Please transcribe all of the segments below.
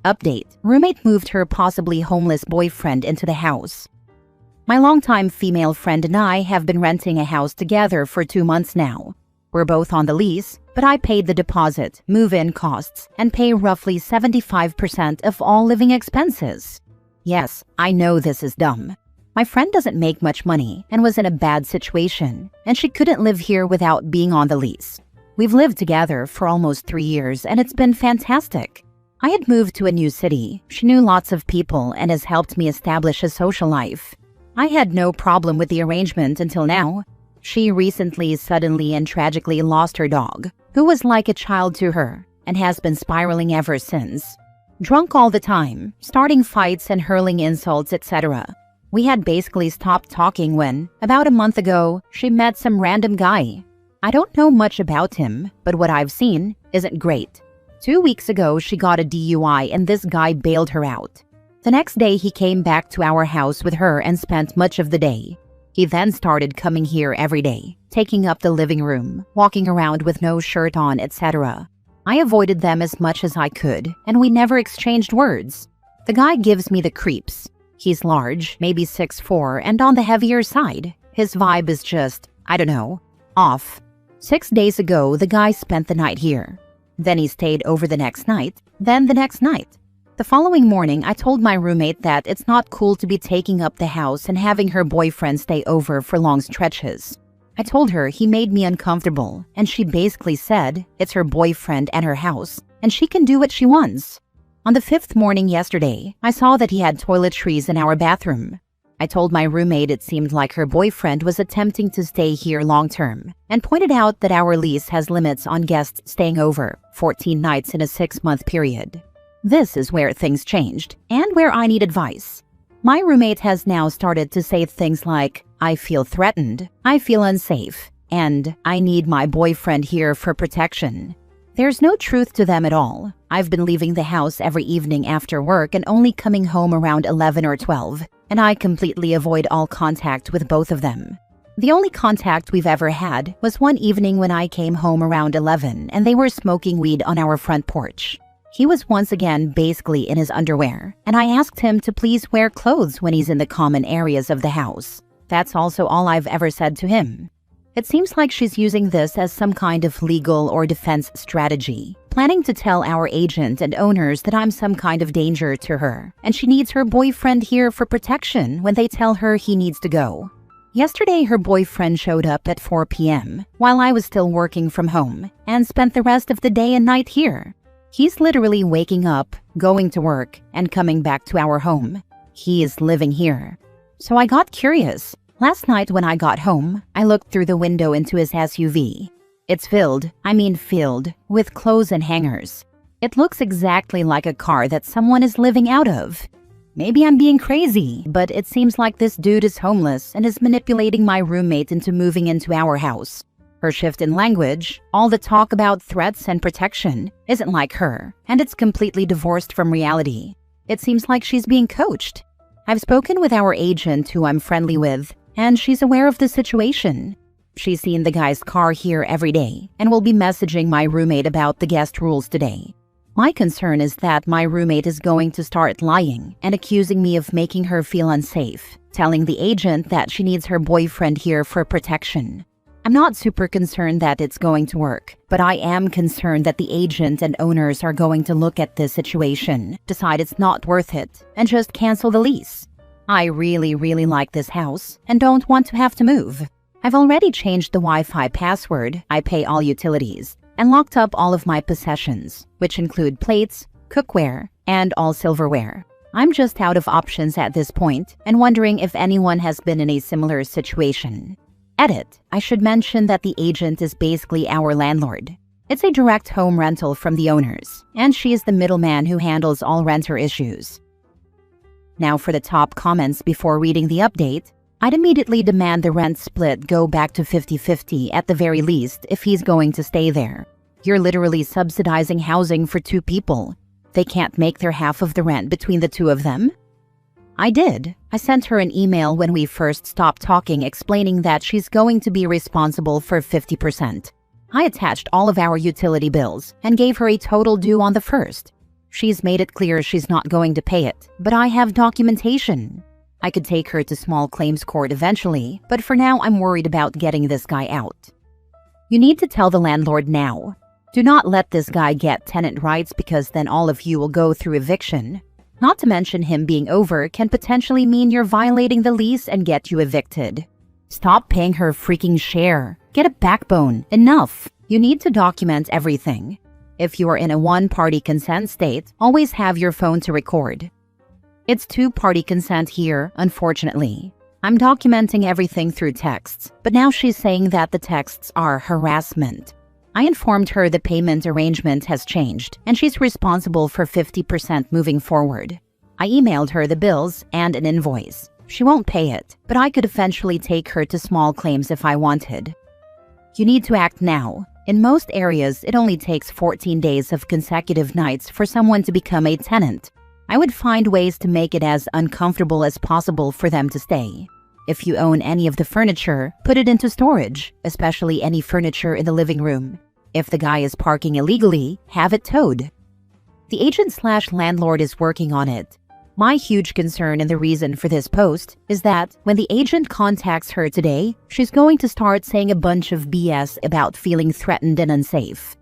Update: roommate moved her possibly homeless boyfriend into the house. My longtime female friend and I have been renting a house together for 2 months now. We're both on the lease, but I paid the deposit, move-in costs, and pay roughly 75% of all living expenses. Yes, I know this is dumb. My friend doesn't make much money and was in a bad situation, and she couldn't live here without being on the lease. We've lived together for almost 3 years, and it's been fantastic. I had moved to a new city. She knew lots of people and has helped me establish a social life. I had no problem with the arrangement until now. She recently suddenly and tragically lost her dog, who was like a child to her, and has been spiraling ever since. Drunk all the time, starting fights and hurling insults, etc. We had basically stopped talking when, about a month ago, she met some random guy. I don't know much about him, but what I've seen isn't great. 2 weeks ago, she got a DUI and this guy bailed her out. The next day, he came back to our house with her and spent much of the day. He then started coming here every day, taking up the living room, walking around with no shirt on, etc. I avoided them as much as I could, and we never exchanged words. The guy gives me the creeps. He's large, maybe 6'4", and on the heavier side. His vibe is just, I don't know, off. 6 days ago, the guy spent the night here. Then he stayed over the next night, then the next night. The following morning, I told my roommate that it's not cool to be taking up the house and having her boyfriend stay over for long stretches. I told her he made me uncomfortable, and she basically said it's her boyfriend and her house, and she can do what she wants. On the 5th morning yesterday, I saw that he had toiletries in our bathroom. I told my roommate it seemed like her boyfriend was attempting to stay here long-term, and pointed out that our lease has limits on guests staying over, 14 nights in a 6-month period. This is where things changed, and where I need advice. My roommate has now started to say things like, I feel threatened, I feel unsafe, and I need my boyfriend here for protection. There's no truth to them at all. I've been leaving the house every evening after work and only coming home around 11 or 12, and I completely avoid all contact with both of them. The only contact we've ever had was one evening when I came home around 11 and they were smoking weed on our front porch. He was once again basically in his underwear, and I asked him to please wear clothes when he's in the common areas of the house. That's also all I've ever said to him. It seems like she's using this as some kind of legal or defense strategy, planning to tell our agent and owners that I'm some kind of danger to her, and she needs her boyfriend here for protection when they tell her he needs to go. Yesterday, her boyfriend showed up at 4 p.m. while I was still working from home and spent the rest of the day and night here. He's literally waking up, going to work, and coming back to our home. He is living here. So I got curious. Last night when I got home, I looked through the window into his SUV. It's filled with clothes and hangers. It looks exactly like a car that someone is living out of. Maybe I'm being crazy, but it seems like this dude is homeless and is manipulating my roommate into moving into our house. Her shift in language, all the talk about threats and protection, isn't like her, and it's completely divorced from reality. It seems like she's being coached. I've spoken with our agent, who I'm friendly with, and she's aware of the situation. She's seen the guy's car here every day and will be messaging my roommate about the guest rules today. My concern is that my roommate is going to start lying and accusing me of making her feel unsafe, telling the agent that she needs her boyfriend here for protection. I'm not super concerned that it's going to work, but I am concerned that the agent and owners are going to look at this situation, decide it's not worth it, and just cancel the lease. I really like this house and don't want to have to move. I've already changed the Wi-Fi password, I pay all utilities, and locked up all of my possessions, which include plates, cookware, and all silverware. I'm just out of options at this point and wondering if anyone has been in a similar situation. Edit: I should mention that the agent is basically our landlord. It's a direct home rental from the owners, and she is the middleman who handles all renter issues. Now for the top comments before reading the update. I'd immediately demand the rent split go back to 50-50 at the very least if he's going to stay there. You're literally subsidizing housing for 2 people. They can't make their half of the rent between the 2 of them? I did. I sent her an email when we first stopped talking explaining that she's going to be responsible for 50%. I attached all of our utility bills and gave her a total due on the 1st. She's made it clear she's not going to pay it, but I have documentation. I could take her to small claims court eventually, but for now I'm worried about getting this guy out. You need to tell the landlord now. Do not let this guy get tenant rights because then all of you will go through eviction. Not to mention him being over can potentially mean you're violating the lease and get you evicted. Stop paying her freaking share. Get a backbone. Enough. You need to document everything. If you are in a one-party consent state, always have your phone to record. It's two-party consent here, unfortunately. I'm documenting everything through texts, but now she's saying that the texts are harassment. I informed her the payment arrangement has changed, and she's responsible for 50% moving forward. I emailed her the bills and an invoice. She won't pay it, but I could eventually take her to small claims if I wanted. You need to act now. In most areas, it only takes 14 days of consecutive nights for someone to become a tenant. I would find ways to make it as uncomfortable as possible for them to stay. If you own any of the furniture, put it into storage, especially any furniture in the living room. If the guy is parking illegally, have it towed. The agent/landlord is working on it. My huge concern and the reason for this post is that when the agent contacts her today, she's going to start saying a bunch of BS about feeling threatened and unsafe.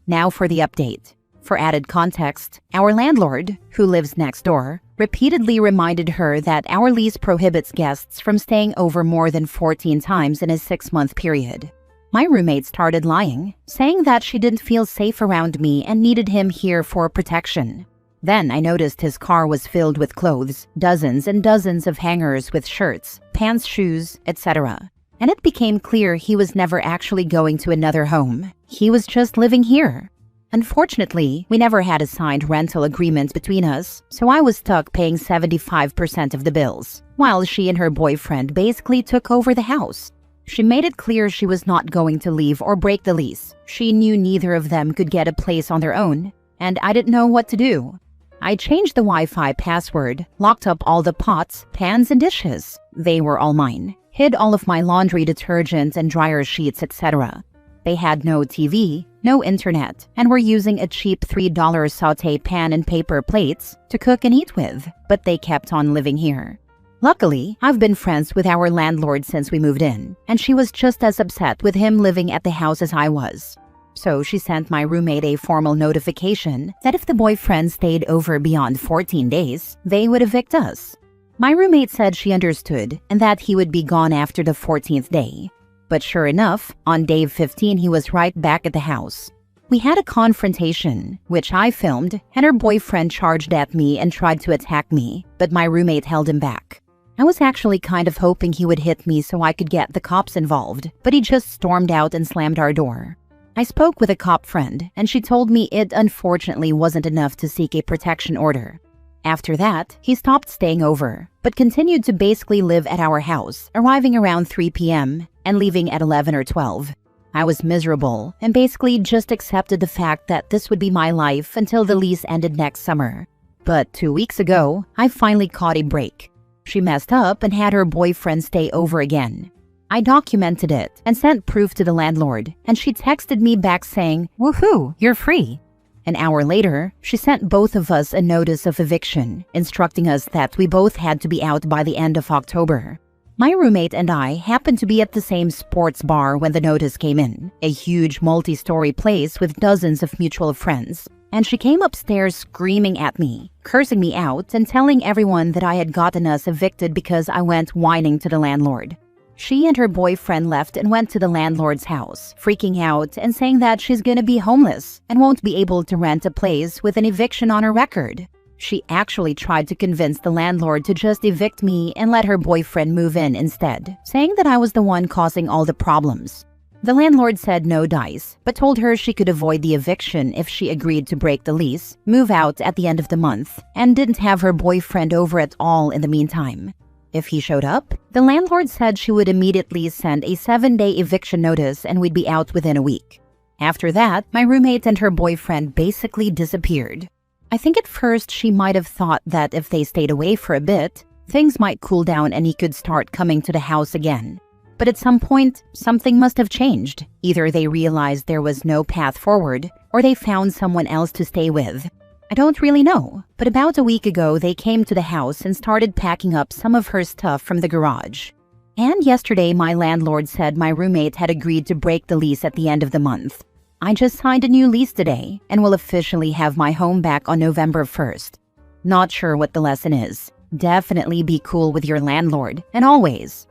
Now for the update. For added context, our landlord, who lives next door, repeatedly reminded her that our lease prohibits guests from staying over more than 14 times in a 6-month period. My roommate started lying, saying that she didn't feel safe around me and needed him here for protection. Then I noticed his car was filled with clothes, dozens and dozens of hangers with shirts, pants, shoes, etc. And it became clear he was never actually going to another home. He was just living here. Unfortunately, we never had a signed rental agreement between us, so I was stuck paying 75% of the bills, while she and her boyfriend basically took over the house. She made it clear she was not going to leave or break the lease. She knew neither of them could get a place on their own, and I didn't know what to do. I changed the Wi-Fi password, locked up all the pots, pans, and dishes. They were all mine. Hid all of my laundry detergent and dryer sheets, etc. They had no TV, no internet, and were using a cheap $3 sauté pan and paper plates to cook and eat with, but they kept on living here. Luckily, I've been friends with our landlord since we moved in, and she was just as upset with him living at the house as I was. So she sent my roommate a formal notification that if the boyfriend stayed over beyond 14 days, they would evict us. My roommate said she understood and that he would be gone after the 14th day. But sure enough, on day 15 he was right back at the house. We had a confrontation, which I filmed, and her boyfriend charged at me and tried to attack me, but my roommate held him back. I was actually kind of hoping he would hit me so I could get the cops involved, but he just stormed out and slammed our door. I spoke with a cop friend, and she told me it unfortunately wasn't enough to seek a protection order. After that, he stopped staying over, but continued to basically live at our house, arriving around 3 p.m. and leaving at 11 or 12. I was miserable and basically just accepted the fact that this would be my life until the lease ended next summer. But 2 weeks ago, I finally caught a break. She messed up and had her boyfriend stay over again. I documented it and sent proof to the landlord, and she texted me back saying, "Woohoo, you're free." An hour later, she sent both of us a notice of eviction, instructing us that we both had to be out by the end of October. My roommate and I happened to be at the same sports bar when the notice came in, a huge multi-story place with dozens of mutual friends, and she came upstairs screaming at me, cursing me out and telling everyone that I had gotten us evicted because I went whining to the landlord. She and her boyfriend left and went to the landlord's house, freaking out and saying that she's gonna be homeless and won't be able to rent a place with an eviction on her record. She actually tried to convince the landlord to just evict me and let her boyfriend move in instead, saying that I was the one causing all the problems. The landlord said no dice, but told her she could avoid the eviction if she agreed to break the lease, move out at the end of the month, and didn't have her boyfriend over at all in the meantime. If he showed up, the landlord said she would immediately send a 7-day eviction notice and we'd be out within a week. After that, my roommate and her boyfriend basically disappeared. I think at first she might have thought that if they stayed away for a bit, things might cool down and he could start coming to the house again. But at some point, something must have changed. Either they realized there was no path forward, or they found someone else to stay with. I don't really know, but about a week ago they came to the house and started packing up some of her stuff from the garage. And yesterday my landlord said my roommate had agreed to break the lease at the end of the month. I just signed a new lease today and will officially have my home back on November 1st. Not sure what the lesson is. Definitely be cool with your landlord, and always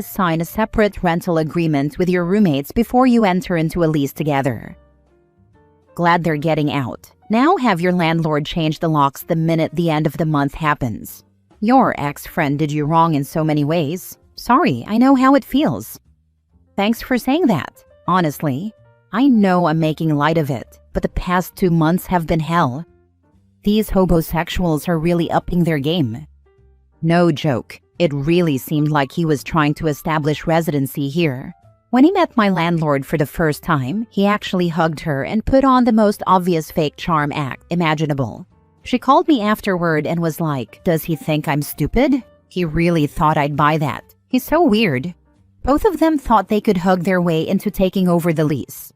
sign a separate rental agreement with your roommates before you enter into a lease together. Glad they're getting out. Now have your landlord change the locks the minute the end of the month happens. Your ex-friend did you wrong in so many ways. Sorry, I know how it feels. Thanks for saying that. Honestly, I know I'm making light of it, but the past 2 months have been hell. These homosexuals are really upping their game. No joke, it really seemed like he was trying to establish residency here. When he met my landlord for the first time, he actually hugged her and put on the most obvious fake charm act imaginable. She called me afterward and was like, "Does he think I'm stupid?" He really thought I'd buy that. He's so weird. Both of them thought they could hug their way into taking over the lease.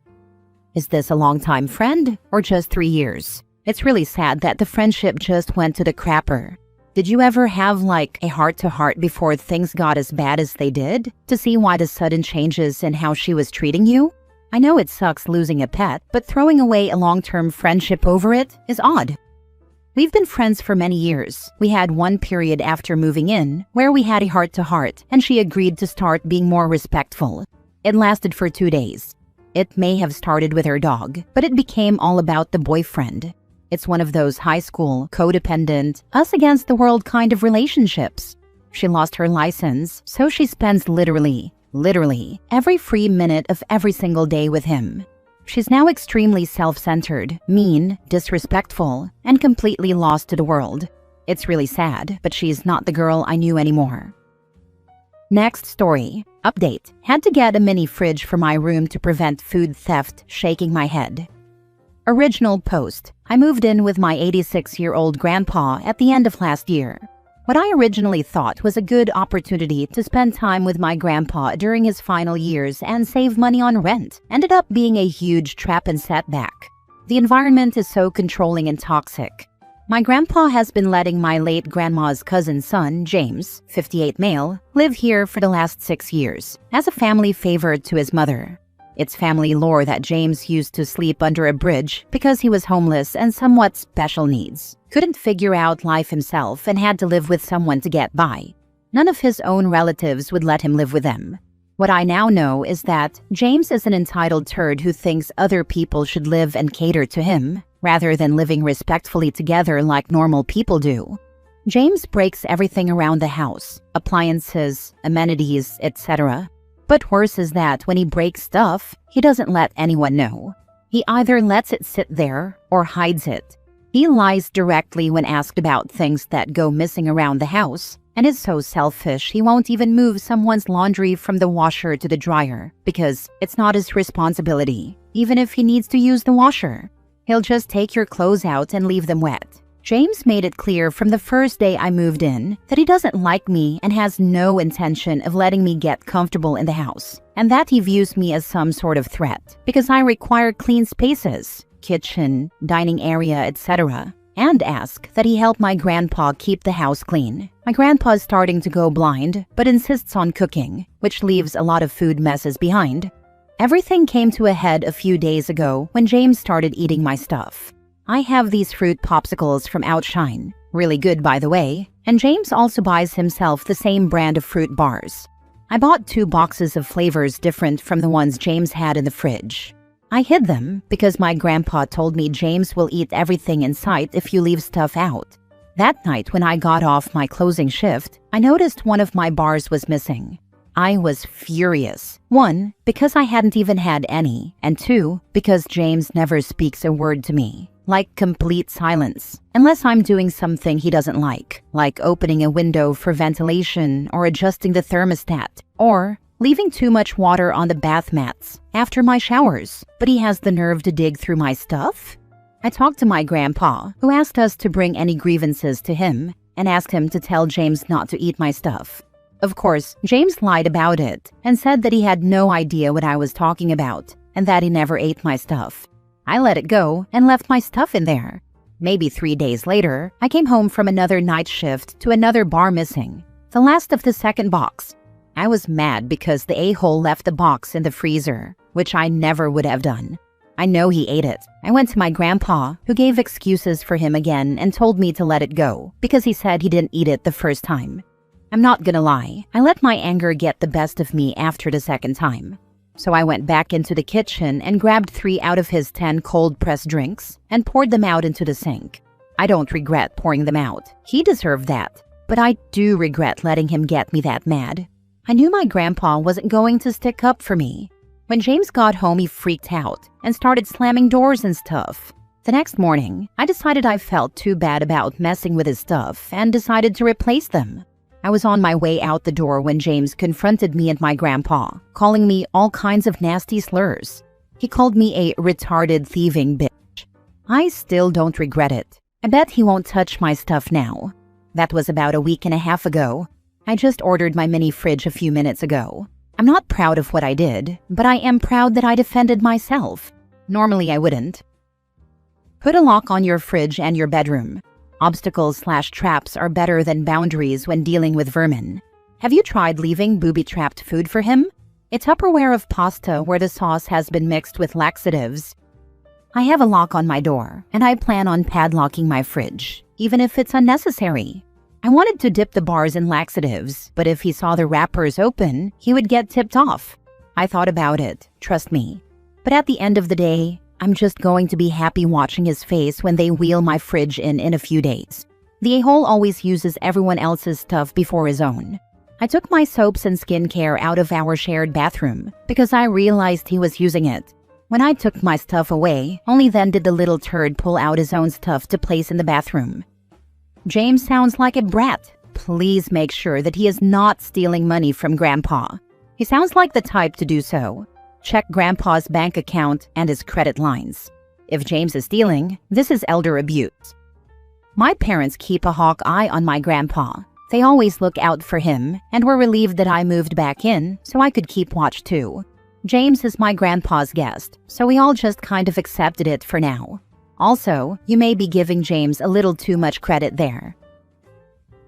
Is this a long-time friend or just 3 years? It's really sad that the friendship just went to the crapper. Did you ever have like a heart-to-heart before things got as bad as they did, to see why the sudden changes in how she was treating you? I know it sucks losing a pet, but throwing away a long-term friendship over it is odd. We've been friends for many years. We had one period after moving in where we had a heart-to-heart and she agreed to start being more respectful. It lasted for 2 days. It may have started with her dog, but it became all about the boyfriend. It's one of those high school, codependent, us against the world kind of relationships. She lost her license, so she spends literally, every free minute of every single day with him. She's now extremely self-centered, mean, disrespectful, and completely lost to the world. It's really sad, but she's not the girl I knew anymore. Next story. Update. Had to get a mini fridge for my room to prevent food theft, shaking my head. Original post. I moved in with my 86-year-old grandpa at the end of last year. What I originally thought was a good opportunity to spend time with my grandpa during his final years and save money on rent ended up being a huge trap and setback. The environment is so controlling and toxic. My grandpa has been letting my late grandma's cousin's son, James, 58 male, live here for the last 6 years, as a family favor to his mother. It's family lore that James used to sleep under a bridge because he was homeless and somewhat special needs. Couldn't figure out life himself and had to live with someone to get by. None of his own relatives would let him live with them. What I now know is that James is an entitled turd who thinks other people should live and cater to him, rather than living respectfully together like normal people do. James breaks everything around the house, appliances, amenities, etc. But worse is that when he breaks stuff, he doesn't let anyone know. He either lets it sit there or hides it. He lies directly when asked about things that go missing around the house, and is so selfish he won't even move someone's laundry from the washer to the dryer because it's not his responsibility, even if he needs to use the washer. He'll just take your clothes out and leave them wet. James made it clear from the first day I moved in that he doesn't like me and has no intention of letting me get comfortable in the house, and that he views me as some sort of threat because I require clean spaces, kitchen, dining area, etc., and ask that he help my grandpa keep the house clean. My grandpa's starting to go blind, but insists on cooking, which leaves a lot of food messes behind. Everything came to a head a few days ago when James started eating my stuff. I have these fruit popsicles from Outshine, really good by the way, and James also buys himself the same brand of fruit bars. I bought 2 boxes of flavors different from the ones James had in the fridge. I hid them because my grandpa told me James will eat everything in sight if you leave stuff out. That night when I got off my closing shift, I noticed one of my bars was missing. I was furious. 1, because I hadn't even had any, and 2, because James never speaks a word to me. Like complete silence, unless I'm doing something he doesn't like opening a window for ventilation or adjusting the thermostat, or leaving too much water on the bath mats after my showers. But he has the nerve to dig through my stuff? I talked to my grandpa, who asked us to bring any grievances to him, and asked him to tell James not to eat my stuff. Of course, James lied about it and said that he had no idea what I was talking about and that he never ate my stuff. I let it go and left my stuff in there. Maybe 3 days later, I came home from another night shift to another bar missing, the last of the second box. I was mad because the a-hole left the box in the freezer, which I never would have done. I know he ate it. I went to my grandpa, who gave excuses for him again and told me to let it go because he said he didn't eat it the first time. I'm not gonna lie, I let my anger get the best of me after the second time. So I went back into the kitchen and grabbed 3 out of his 10 cold-pressed drinks and poured them out into the sink. I don't regret pouring them out. He deserved that. But I do regret letting him get me that mad. I knew my grandpa wasn't going to stick up for me. When James got home, he freaked out and started slamming doors and stuff. The next morning, I decided I felt too bad about messing with his stuff and decided to replace them. I was on my way out the door when James confronted me and my grandpa, calling me all kinds of nasty slurs. He called me a retarded thieving bitch. I still don't regret it. I bet he won't touch my stuff now. That was about a week and a half ago. I just ordered my mini fridge a few minutes ago. I'm not proud of what I did, but I am proud that I defended myself. Normally I wouldn't. Put a lock on your fridge and your bedroom. Obstacles/traps are better than boundaries when dealing with vermin. Have you tried leaving booby-trapped food for him? A Tupperware of pasta where the sauce has been mixed with laxatives. I have a lock on my door, and I plan on padlocking my fridge, even if it's unnecessary. I wanted to dip the bars in laxatives, but if he saw the wrappers open, he would get tipped off. I thought about it, trust me. But at the end of the day, I'm just going to be happy watching his face when they wheel my fridge in a few days. The a-hole always uses everyone else's stuff before his own. I took my soaps and skincare out of our shared bathroom because I realized he was using it. When I took my stuff away, only then did the little turd pull out his own stuff to place in the bathroom. James sounds like a brat. Please make sure that he is not stealing money from Grandpa. He sounds like the type to do so. Check Grandpa's bank account and his credit lines. If James is stealing, this is elder abuse. My parents keep a hawk eye on my grandpa. They always look out for him and were relieved that I moved back in so I could keep watch too. James is my grandpa's guest, so we all just kind of accepted it for now. Also, you may be giving James a little too much credit there.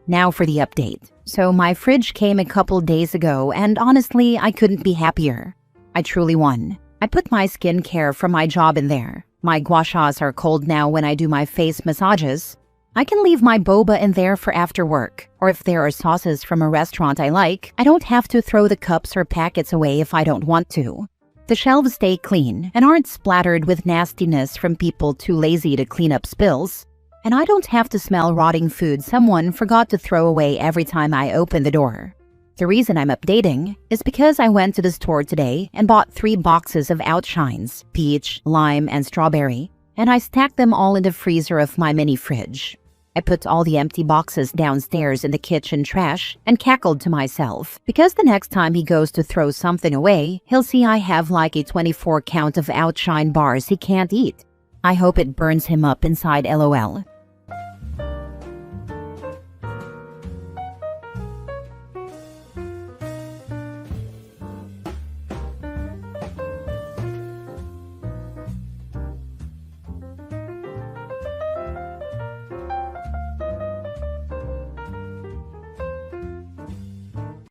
Now for the update. So my fridge came a couple days ago and honestly, I couldn't be happier. I truly won. I put my skincare from my job in there. My gua shas are cold now when I do my face massages. I can leave my boba in there for after work, or if there are sauces from a restaurant I like, I don't have to throw the cups or packets away if I don't want to. The shelves stay clean and aren't splattered with nastiness from people too lazy to clean up spills. And I don't have to smell rotting food someone forgot to throw away every time I open the door. The reason I'm updating is because I went to the store today and bought 3 boxes of Outshines, peach, lime, and strawberry, and I stacked them all in the freezer of my mini fridge. I put all the empty boxes downstairs in the kitchen trash and cackled to myself because the next time he goes to throw something away, he'll see I have like a 24 count of Outshine bars he can't eat. I hope it burns him up inside LOL.